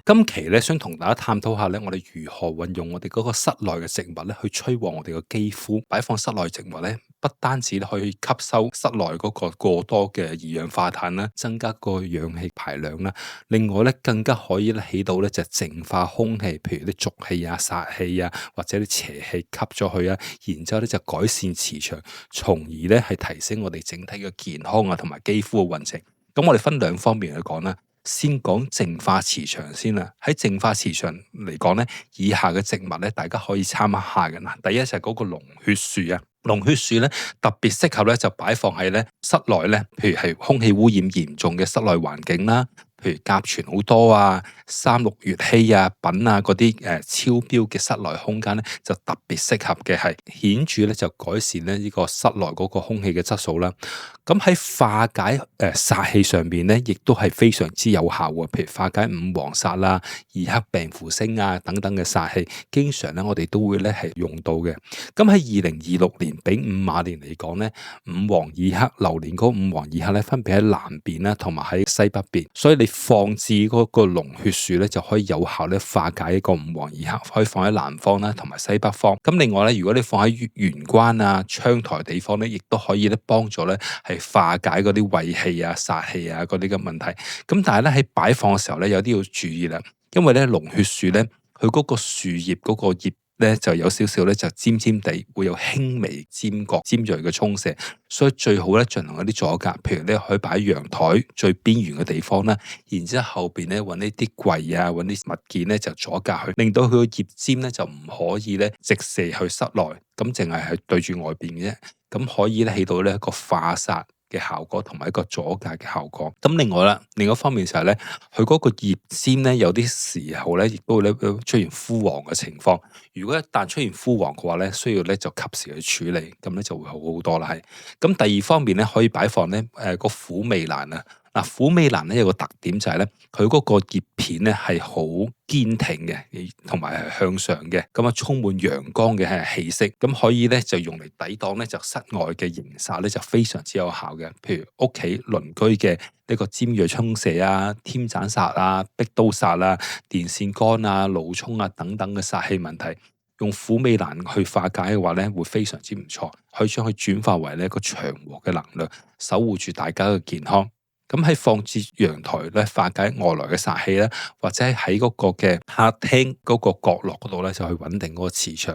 今期咧想同大家探討下咧，我哋如何運用我哋嗰個室內嘅植物咧，去催旺我哋個肌膚。擺放室內植物咧，不單止可以吸收室內嗰個過多嘅二氧化碳啦，增加個氧氣排量啦。另外咧，更加可以咧起到咧就淨化空氣，譬如啲濁氣啊、煞氣啊，或者啲邪氣吸咗去啊，然之後咧就改善磁場，從而咧係提升我哋整體嘅健康啊，同埋肌膚嘅運程。咁我哋分兩方面去講啦。先講淨化磁場先啦。喺淨化磁場嚟講咧，以下嘅植物咧，大家可以參考下嘅啦。第一就係嗰個龍血樹啊，龍血樹咧特別適合咧就擺放喺咧室內咧，譬如係空氣污染嚴重嘅室內環境啦。譬如甲醛好多啊、3,6乙烯啊、苯啊嗰啲超標嘅室內空間咧，就特別適合嘅係顯著咧就改善咧呢個室內嗰個空氣嘅質素啦。咁喺化解煞氣上邊咧，亦都係非常之有效喎。譬如化解五黃煞啦、二黑病符星啊等等嘅煞氣，經常咧我哋都會咧係用到嘅。咁喺2026年丙午馬年嚟講咧，五黃二黑流年嗰五黃二黑咧，分別喺南邊啦，同埋喺西北邊，所以你放置嗰個龍血樹咧，就可以有效咧化解一個五黃二黑，可以放喺南方啦，同埋西北方。咁另外咧，如果你放喺玄關啊、窗台地方咧，亦都可以咧幫助咧係化解嗰啲穢氣啊、煞氣啊嗰啲嘅問題。咁但係咧喺擺放嘅時候咧，有啲要注意啦，因為咧龍血樹咧，佢嗰個樹葉嗰個葉咧就有少少咧就尖尖地，會有輕微尖角尖銳嘅衝射，所以最好咧進行一啲阻隔，譬如咧可以擺喺陽台最邊緣嘅地方啦，然之後後邊咧揾呢啲櫃啊，揾啲物件咧就阻隔佢，令到佢個葉尖咧就唔可以咧直射去室內，咁淨係對住外邊嘅啫，咁可以咧起到呢一個化煞嘅效果，同埋一個阻隔嘅效果。咁另外啦，另一方面就係咧，佢嗰個葉尖咧，有啲時候咧，亦都會咧出現枯黃嘅情況。如果一旦出現枯黃嘅話咧，需要咧就及時去處理，咁咧就會好好多啦。係咁，第二方面咧，可以擺放咧個虎尾蘭啊。嗱，虎尾蘭咧有個特點就係咧，佢嗰個葉片咧係好堅挺嘅，同埋係向上嘅，咁啊充滿陽光嘅氣息，咁可以咧就用嚟抵擋咧就室外嘅迎煞咧就非常之有效嘅。譬如屋企鄰居嘅呢個尖銳衝射啊、添斬煞啊、壁刀煞啊、電線桿啊、路衝啊等等嘅煞氣問題，用虎尾蘭去化解嘅話咧，會非常之唔錯，可以將佢轉化為呢一個祥和嘅能量，守護住大家嘅健康。咁喺放置陽台咧，化解外來嘅煞氣咧，或者喺嗰個嘅客廳嗰個角落嗰度咧，就去穩定嗰個磁場。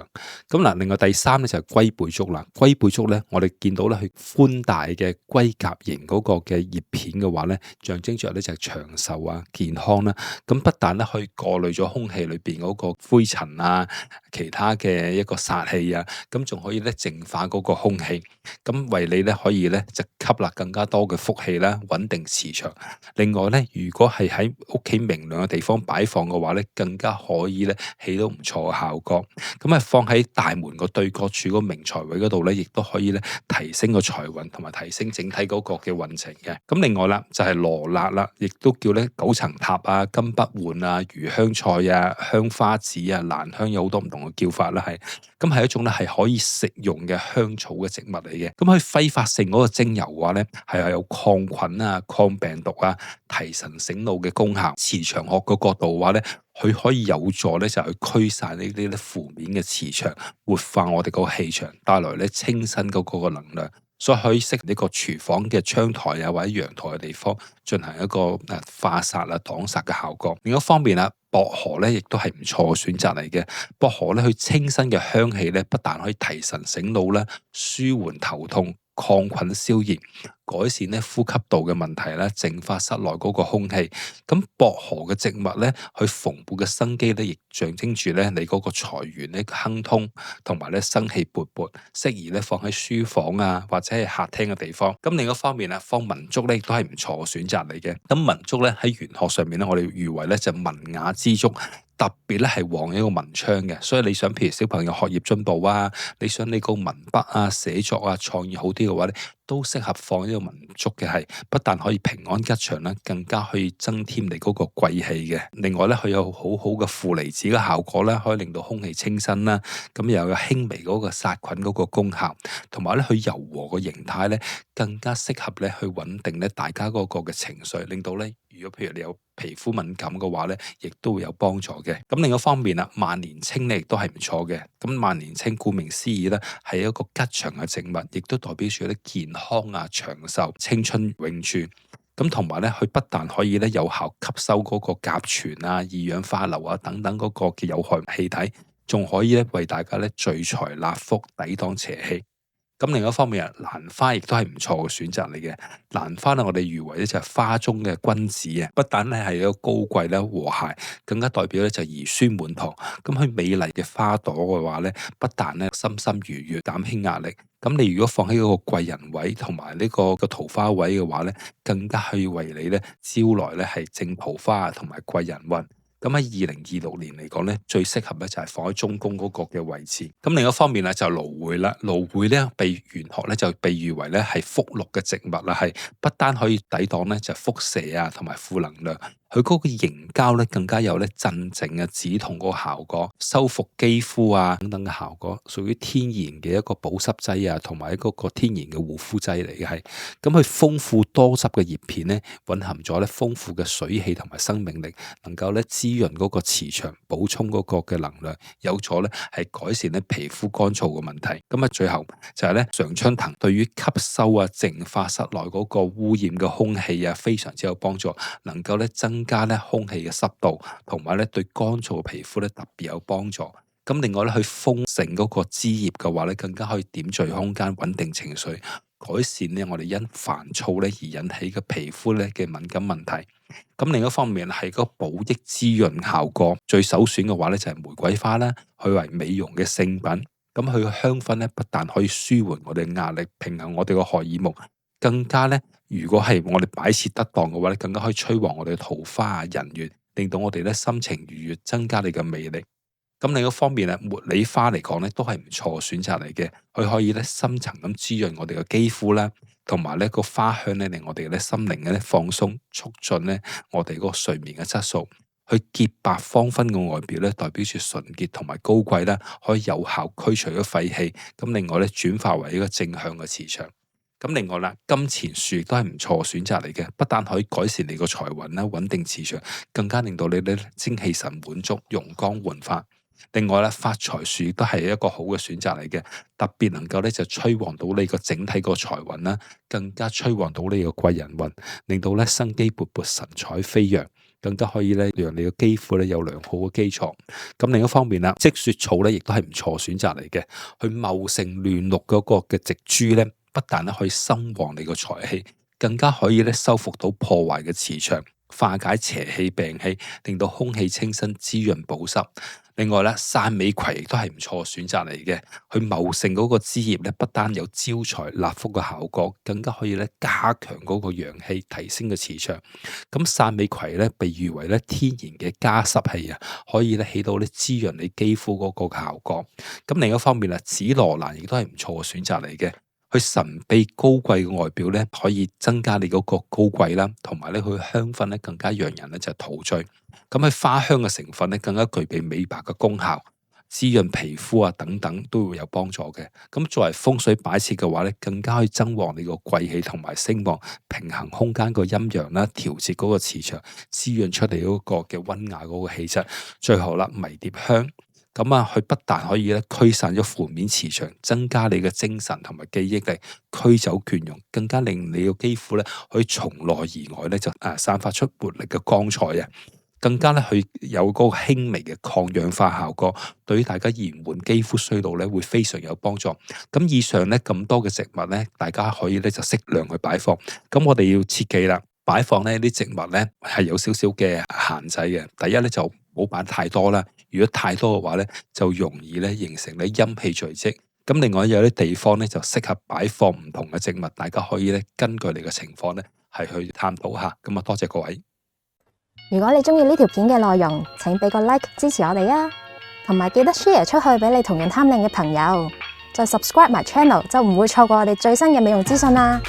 咁嗱，另外第三咧就係龜背竹啦。龜背竹咧，我哋見到咧，佢寬大嘅龜甲型嗰個嘅葉片嘅話咧，象徵著咧就係長壽啊、健康啦。咁不但咧可以過濾咗空氣裏邊嗰個灰塵啊、其他嘅一個煞氣啊，咁仲可以咧淨化嗰個空氣，咁為你咧可以咧就吸納更加多嘅福氣啦，穩定磁場。另外咧，如果係喺屋企明亮嘅地方擺放嘅話咧，更加可以咧起到唔錯嘅效果。咁啊，放喺大門個對角處個明財位嗰度咧，亦都可以咧提升個財運，同埋提升整體嗰個嘅運程嘅。咁另外啦，就係羅勒啦，亦都叫咧九層塔啊、金不換啊、魚香菜啊、香花子啊、蘭香，有好多唔同嘅叫法啦，係一種咧係可以食用嘅香草嘅植物嚟嘅。咁佢揮發性嗰個精油嘅話咧，係有抗菌啊、抗病毒啊、提神醒腦嘅功效。磁場學嘅角度嘅話咧，佢可以有助咧就去驅散呢啲咧負面嘅磁場，活化我哋個氣場，帶來咧清新嗰個能量。所以可以適呢個廚房嘅窗台啊，或者陽台嘅地方進行一個化煞啊、擋煞嘅效果。另一方面啦，薄荷咧亦都係唔錯嘅選擇嚟嘅。薄荷咧佢清新嘅香氣咧，不但可以提神醒腦啦，舒緩頭痛、抗菌消炎、改善咧呼吸道嘅問題啦，淨化室內嗰個空氣。咁薄荷嘅植物咧，佢蓬勃嘅生機咧，亦象徵住咧你嗰個財源咧亨通，同埋咧生氣勃勃，適宜咧放喺書房啊，或者係客廳嘅地方。咁另一方面啊，放文竹咧亦都係唔錯嘅選擇嚟嘅。咁文竹咧喺玄學上面咧，我哋譽為咧就文雅之竹。特別咧係旺一個文昌嘅，所以你想譬如小朋友學業進步啊，你想你個文筆啊、寫作啊、創意好啲嘅話咧，都適合放呢個文竹嘅，係不但可以平安吉祥啦，更加可以增添你嗰個貴氣嘅。另外咧，佢有好好嘅負離子嘅效果啦，可以令到空氣清新啦，咁又有輕微嗰個殺菌嗰個功效，同埋咧佢柔和個形態咧，更加適合咧去穩定咧大家嗰個嘅情緒，令到咧如果譬如你有皮膚敏感嘅話咧，亦都會有幫助嘅。咁另一方面啦，萬年青咧亦都係唔錯嘅。咁萬年青顧名思義咧，係一個吉祥嘅植物，亦都代表住啲健康啊、長壽、青春永駐。咁同埋咧，佢不但可以咧有效吸收嗰個甲醛啊、二氧化硫啊等等嗰個嘅有害氣體，仲可以咧為大家咧聚財納福、抵擋邪氣。咁另一方面啊，蘭花亦都係唔錯嘅選擇嚟嘅。蘭花咧，我哋譽為咧就係花中嘅君子啊，不但咧係一個高貴啦、和諧，更加代表咧就係兒孫滿堂。咁佢美麗嘅花朵嘅話咧，不但咧心心愉悅、減輕壓力。咁你如果放喺嗰個貴人位同埋呢個桃花位嘅話咧，更加可以為你咧招來咧係正桃花同埋貴人運。咁喺2026年嚟講咧，最適合咧就係放喺中宮嗰個嘅位置。咁另一方面咧就蘆薈啦，蘆薈咧被玄學咧就被譽為咧係福祿嘅植物啦，係不單可以抵擋咧就輻射啊同埋負能量。佢嗰個凝膠咧更加有咧鎮靜啊、止痛嗰個效果，修復肌膚啊等等嘅效果，屬於天然嘅一個保濕劑啊，同埋一個天然嘅護膚劑嚟嘅係。咁佢豐富多汁嘅葉片咧，蘊含咗咧豐富嘅水氣同埋生命力，能夠咧滋潤嗰個磁場，補充嗰個嘅能量，有助咧係改善咧皮膚乾燥嘅問題。咁啊，最後就係咧常春藤對於吸收啊、淨化室內嗰個污染嘅空氣啊，非常之有幫助，能夠咧增加咧空氣嘅濕度，同埋咧對乾燥嘅皮膚咧特別有幫助。咁另外咧，去豐盛嗰個枝葉嘅話咧，更加可以點綴空間，穩定情緒，改善咧我哋因煩躁咧而引起嘅皮膚咧嘅敏感問題。咁另一方面係個補益滋潤效果，最首選嘅話咧就係玫瑰花啦，佢為美容嘅聖品。咁佢嘅香薰咧不但可以舒緩我哋壓力，平衡我哋嘅荷爾蒙，更加咧如果係我哋擺設得當嘅話咧，更加可以催旺我哋嘅桃花啊、人緣，令到我哋咧心情愉悅，增加你嘅魅力。咁另一方面咧，茉莉花嚟講咧都係唔錯嘅選擇嚟嘅，佢可以咧深層咁滋潤我哋嘅肌膚啦，同埋咧個花香咧令我哋咧心靈咧放鬆，促進咧我哋嗰個睡眠嘅質素。佢潔白芳芬嘅外表咧，代表住純潔同埋高貴啦，可以有效驅除咗廢氣。咁另外咧轉化為一個正向嘅磁場。咁另外啦，金錢樹亦都係唔錯嘅選擇嚟嘅，不但可以改善你個財運啦，穩定磁場，更加令到你咧精氣神滿足，容光煥發。另外咧，發財樹亦都係一個好嘅選擇嚟嘅，特別能夠咧就催旺到你個整體個財運啦，更加催旺到你個貴人運，令到咧生機勃勃、神采飛揚，更加可以咧讓你個肌膚咧有良好嘅基礎。咁另一方面啦，積雪草咧亦都係唔錯選擇嚟嘅，佢茂盛嫩綠嗰個嘅植株咧，不但咧可以生旺你個財氣，更加可以咧修復到破壞嘅磁場，化解邪氣病氣，令到空氣清新、滋潤保濕。另外咧，汕尾葵亦都係唔錯嘅選擇嚟嘅，佢茂盛嗰個枝葉咧，不單有招財納福嘅效果，更加可以咧加強嗰個陽氣，提升個磁場。咁汕尾葵咧，被譽為咧天然嘅加濕器啊，可以咧起到咧滋潤你肌膚嗰個效果。咁另一方面啊，紫羅蘭亦都係唔錯嘅選擇嚟嘅。佢神秘高貴嘅外表咧，可以增加你嗰個高貴啦，同埋咧佢香薰咧更加讓人咧就陶醉。咁喺花香嘅成分咧，更加具備美白嘅功效，滋潤皮膚啊等等都會有幫助嘅。咁作為風水擺設嘅話咧，更加可以增旺你個貴氣同埋聲望，平衡空間個陰陽啦，調節嗰個磁場，滋潤出嚟嗰個嘅溫雅嗰個氣質。最後啦，迷迭香。咁啊，佢不但可以咧驅散咗負面磁場，增加你嘅精神同埋記憶力，驅走倦容，更加令你嘅肌膚咧可以從內而外咧就散發出活力嘅光彩啊！更加咧佢有嗰個輕微嘅抗氧化效果，對於大家延緩肌膚衰老咧會非常有幫助。咁以上咧咁多嘅植物咧，大家可以咧就適量去擺放。咁我哋要切記啦，擺放呢啲植物咧係有少少嘅限制嘅。第一咧就唔好擺太多啦，如果太多嘅話咧，就容易咧形成咧陰氣聚積。咁另外有啲地方咧就適合擺放唔同嘅植物，大家可以咧根據你嘅情況咧係去探討下。咁啊，多謝各位。如果你鍾意呢條片嘅內容，請俾個 like 支持我哋啊，同埋記得 share 出去俾你同樣貪靚嘅朋友，再 subscribe 埋 channel 就唔會錯過我哋最新嘅美容資訊啦。